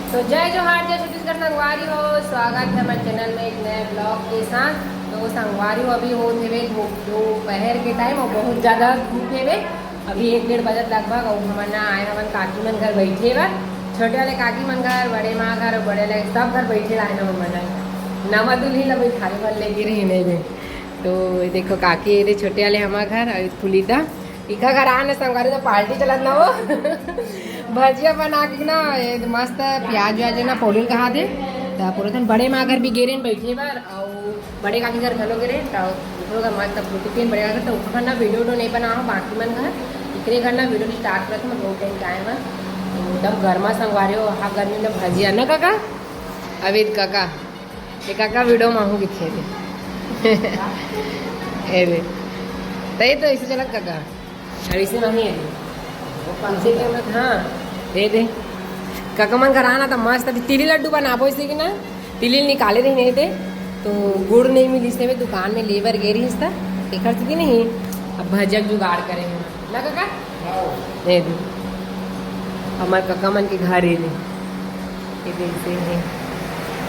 तो जय जोहार, जय छत्तीसगढ़ संगवारी हो। स्वागत है हमारे चैनल में एक नए ब्लॉग के साथ। तो संगवारी हो अभी होते हुए दोपहर के टाइम और बहुत ज़्यादा धूप है। अभी 1-1:30 बजे लगभग और हमारा आए हमन काकी मन घर बैठे बा। छोटे वाले काकी मन घर, बड़े माँ घर, बड़े वाले सब घर बैठे आए ना मन नवा दुल्ही ला बैठाने वाले लेके रहने में। तो देखो काकी ये छोटे वाले हमारे घर और फुलीदा इका घर आने संगवारी तो पार्टी चलत ना हो भजिया बना के ना मस्त प्याज व्याज ना पोलिन कहा दे पूरा दिन बड़े माँ घर भी गेरे बैठे बार और बड़े काकी घर घलो गेरे तो मस्त फ्रूटी पेन बड़े घर तो घर ना वीडियो नहीं बना हो बाकी मन घर इकरे घर ना वीडियो स्टार्ट करते मैं बहुत टाइम टाइम है एकदम गर्मा संगवारी हो हाँ गर्मी में भजिया ना काका अविद काका ये काका वीडियो मांगू किथे थे तय तो ऐसे चलत काका और इसे नहीं है हाँ दे काका मन घर आना था मस्त अभी तिली लड्डू बनाबो इसे कि ना तिली निकाले रही नहीं थे तो गुड़ नहीं मिली से दुकान में लेबर गे रही था एक थी नहीं अब भजक जुगाड़ करे ना काका दे दे हमारे काका मन के घर है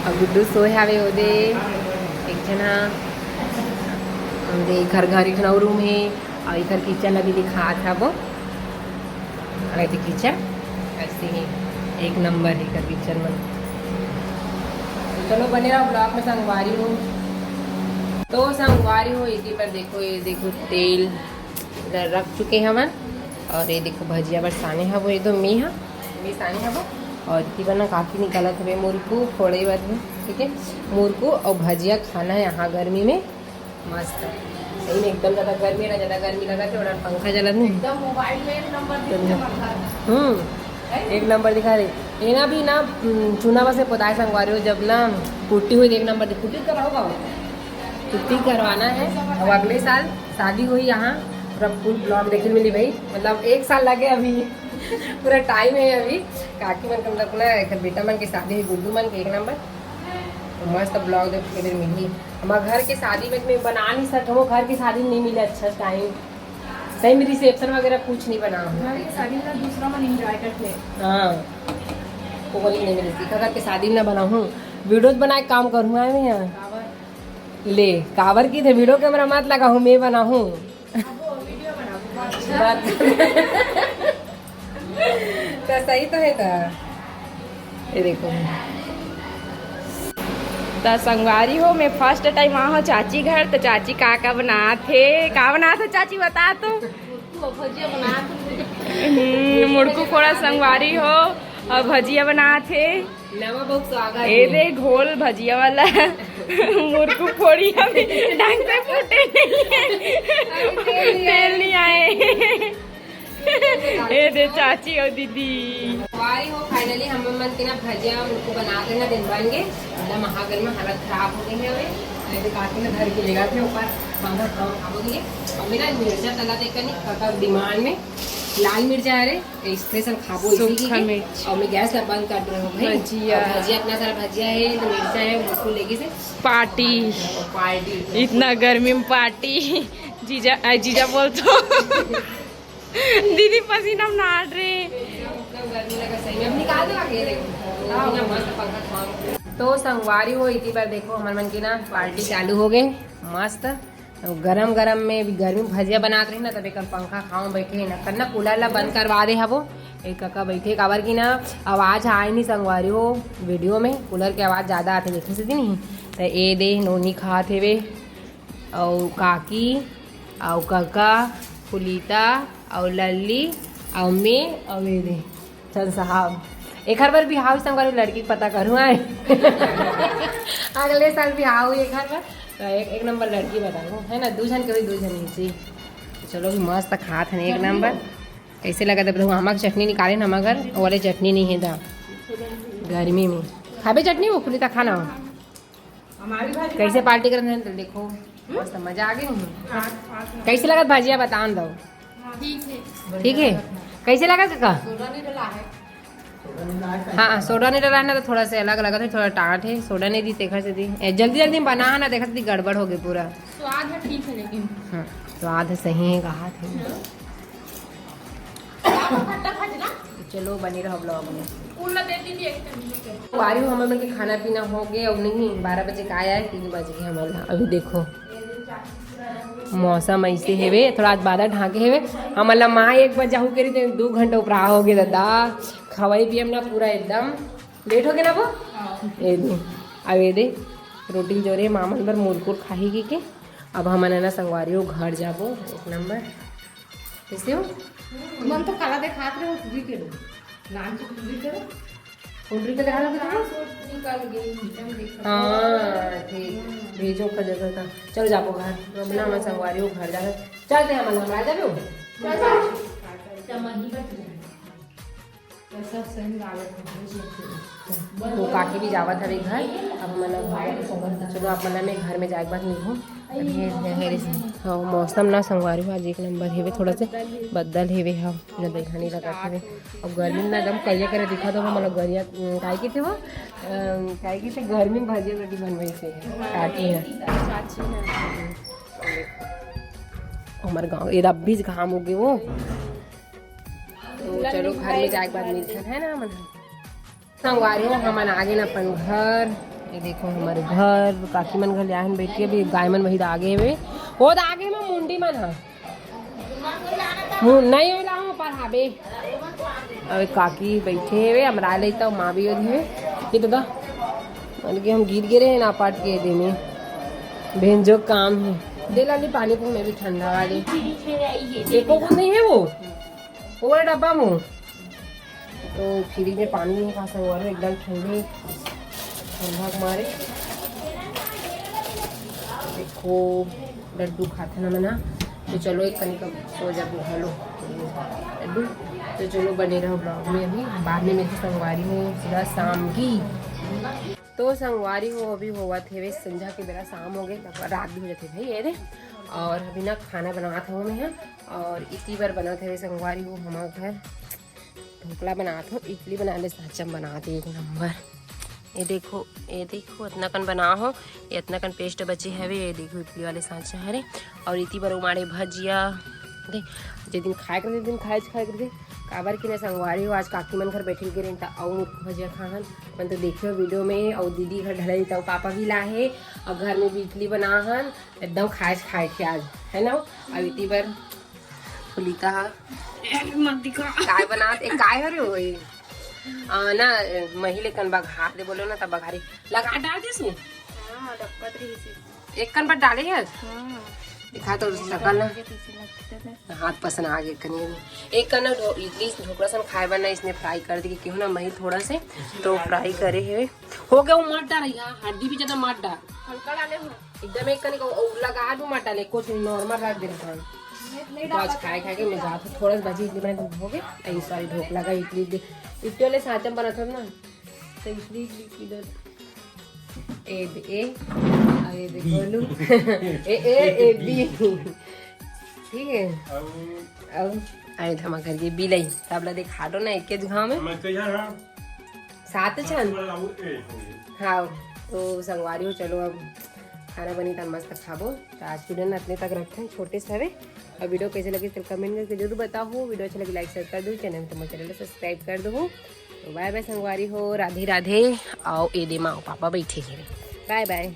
अब गुड्डू सोए हवे ओदे एक जना घर घर एक रूम है और इधर किचन अभी दिखा था वो अरे किचन ऐसे ही एक नंबर है इधर किचन में। तो चलो बने रहो ब्लॉग में। संगवारी हो तो संगवारी हो इसी पर देखो ये देखो तेल इधर रख चुके हैं हम और ये देखो भजिया बरसाने है वो एकदम मी साने है वो और इसी पर ना काफ़ी निकलत है मुर्कू फोड़े बाद में ठीक है मुर्कू और भजिया खाना है यहाँ गर्मी में मस्त सही में एकदम ज़्यादा गर्मी ना ज़्यादा गर्मी लगा थे और पंखा चला नहीं एकदम मोबाइल में एक नंबर दिखा रहे ये ना भी ना चूना बस से पोताए संगवारी हो जब ना पुट्टी हुई एक नंबर पुट्टी करवाओगा पुट्टी करवाना है और अगले साल शादी हुई यहाँ पूरा फुल ब्लॉग देखने मिली भाई मतलब 1 साल लगे अभी पूरा टाइम है अभी काकी मन का मतलब बेटा मन की शादी हुई गुड्डू मन के 1 नंबर तो मस्त ब्लॉग देखने के मिली। हमारे घर के शादी में बना नहीं सकता वो घर की शादी में नहीं मिला अच्छा टाइम सही में रिसेप्शन वगैरह कुछ नहीं बना शादी का दूसरा मन एंजॉय करते हाँ वो बोली नहीं मिली सीखा करके शादी में ना बना हूँ वीडियोज बनाए काम करूँगा मैं यहाँ ले कावर की थे वीडियो कैमरा मत लगा हूँ मैं बना हूँ तो सही तो है था ये देखो तो संगवारी हो मैं फर्स्ट टाइम वहाँ हो चाची घर तो चाची का बना थे चाची बता तो मुड़कू फोड़ा संगवारी हो और भजिया बना थे ये दे घोल भजिया वाला मुड़कू फोड़ी अभी ढंग से फूटे नहीं है तेल नहीं आए ये दे चाची और दीदी हो फाइनली हम मन के ना भजिया उनको बना के ना दिन बन गए मतलब महागर में हालत खराब हो गई है ऐसे काफी ना घर के लेगा थे ऊपर पंखा खाओ दिए और मेरा मिर्चा तला देकर नहीं काका डिमांड में लाल मिर्चा है रे स्पेशल खाबो इसी और मैं गैस का बंद कर दूँ भाई भजिया इतना सारा भजिया है तो मिर्चा है उसको लेके से पार्टी इतना गर्मी में पार्टी जीजा बोल तो दीदी पसीना नाट रहे तो संगवारी हो इसी बार देखो हमारे मन की ना पार्टी चालू हो गए मस्त गरम गरम में गर्मी भजिया बनाते रहे ना तब एक पंखा खाओ बैठे ना करना कूलर ला बंद करवा दे है वो एक काका बैठे काबर की ना आवाज़ आए नहीं संगवारी हो वीडियो में कूलर की आवाज़ ज़्यादा आती देखे से नहीं तो ये दे नोनी खाते हुए और काकी और काका फुलीता और लल्ली और मैं और ये दे चल साहब एक हर बार बिहाव संगवारी लड़की पता करूँ आए अगले साल बिहाव हुई एक हर बार तो एक नंबर लड़की बताऊँ है ना 2 जन के 2 जन ही चलो भी मस्त खात है 1 नंबर कैसे लगा था बताऊँ नमक चटनी निकाले नमक घर वाले चटनी नहीं है था गर्मी में खाबे चटनी वो खुली था खाना कैसे पार्टी करते हैं तो देखो मस्त मजा आ गई कैसे लगा भजिया बता दो ठीक है कैसे लगा काका हाँ सोडा नहीं डला ना तो थोड़ा सा अलग लगा था थोड़ा टाट है सोडा नहीं दी देखा से दी जल्दी बना ना देखा से गड़बड़ हो गई पूरा स्वाद है ठीक है लेकिन हाँ स्वाद है सही है कहा थे चलो बने रहो ब्लॉग में। वारी हो हमारे के खाना पीना हो गया और नहीं 12 बजे का आया है 3 बज गए हमारा। अभी देखो मौसम ऐसे हेवे थोड़ा आज बादल ढाके हेवे हमारा माँ 1 बजे जाहू करी तो 2 घंटा उपरा हो गए दादा खवाई पियम ना पूरा एकदम लेट हो गया ना वो ये दे अब ये दे रोटी जोरे मामन बर मुरकुर खाही के अब हमारे ना संगवारी हो घर जाबो 1 नंबर कैसे हो मन तो काला दिखात रहे हो पूरी के लांच पूरी करो उल्टी के देखा निकल गई हाँ ठीक भेजो का जगह का चलो जाबो घर रमना मैं संगवारी हो घर जा चलते हैं मतलब आ जाबो सब सही लागत वो काकी भी जावत हवे घर अब मतलब चलो आप मतलब मैं घर में जाए के बाद नहीं हूँ हाँ मौसम ना संगवारी हो आज 1 नंबर हेवे थोड़ा से बदल हेवे हाँ न देखा नहीं लगा थे अब गर्मी में एकदम करिया करे दिखा दो मतलब गरिया काय के थे वो काय के थे गर्मी में भाजी रोटी बनवाई से काकी है हमारे गाँव ये अब भी घाम हो गए वो तो चलो घर में जाए के बाद मिलते है ना मतलब संगवारी हो हम आगे ना अपन घर ये देखो हमारे घर काकी मन घर लिया बैठ के अभी गाय मन वही आगे हुए वो आगे में मुंडी मन है नहीं होला हूँ पर हाबे अबे काकी बैठे हुए हमरा लेता हूँ माँ भी हुए ये दादा मान के हम गिर गिरे ना पाट के दे में बहन जो काम है दे लाली पानी को मैं भी ठंडा वाली एको कुछ नहीं है वो वाला डब्बा में तो फ्रिज में पानी नहीं खा सकता एकदम ठंडे ठंडा मारे देखो लड्डू खाते ना मना तो चलो एक कनी का सो जब हेलो लड्डू तो चलो बने रहो ब्लॉग में अभी बाद में मेरी संगवारी हो सीधा शाम की तो संगवारी हो अभी हुआ थे वे संध्या के बेरा शाम हो गए रात भी हो जाते भाई ये रे और अभी ना खाना बना था मैं और इतनी बार बना थे वे संगवारी हो हमारे घर ढोकला बना था इडली बनाने साचम बनाते 1 नंबर ये देखो इतना कन बना हो इतना कन पेस्ट बचे है ये देखो इडली वाले सांचा है और इतनी बार उमाड़े भजिया दे जे दिन खाए कर दिन खाए करते काबर की ना संगवारी हो आज काकी मन घर बैठे के रहता और भजिया खान मन तो देखियो वीडियो में और दीदी घर ढलाई तो पापा भी लाहे और घर में भी इडली बनाहन एकदम खाए के आज है ना अब इतनी बार खुलिका काय बनात एक काय हरे हो ना महिले कन बघार दे बोलो ना तब बघारी लगा डाल दिस ने हां डब्बा रही एक कन पर डाले है दिखा तो सकल ना हाथ पसंद आ गए कनी एक कन इडली ढोकला सन खाए बना इसने फ्राई कर दी क्यों ना मही थोड़ा से तो फ्राई करे है हो गया वो मत डाल यार हड्डी भी ज्यादा मत डाल हल्का डाले हो एकदम एक कन को लगा दो मत डाले कुछ नॉर्मल रख दे रहा तो आज खाए के मैं जाता थोड़ा सा भाजी इडली बना हो गए ऐसी सारी ढोकला का इडली वाले साचम बना था ना तो इडली किधर ए देखो ए बी ठीक है अब आए धमा करिए बिलाई तबला दिखा दो ना एक जगह में साथ छन हाँ तो संगवारी हो चलो अब खाना बनी था मस्त खाबो तो आज वीडियो ना इतने तक रखते हैं छोटे से हवे और वीडियो कैसे लगे तो कमेंट करके जरूर बताओ वीडियो अच्छा लगे लाइक शेयर कर दो चैनल तो चैनल सब्सक्राइब कर दो तो बाय बाय संगवारी हो राधे राधे आओ ए दे माँ पापा बैठे बाय बाय।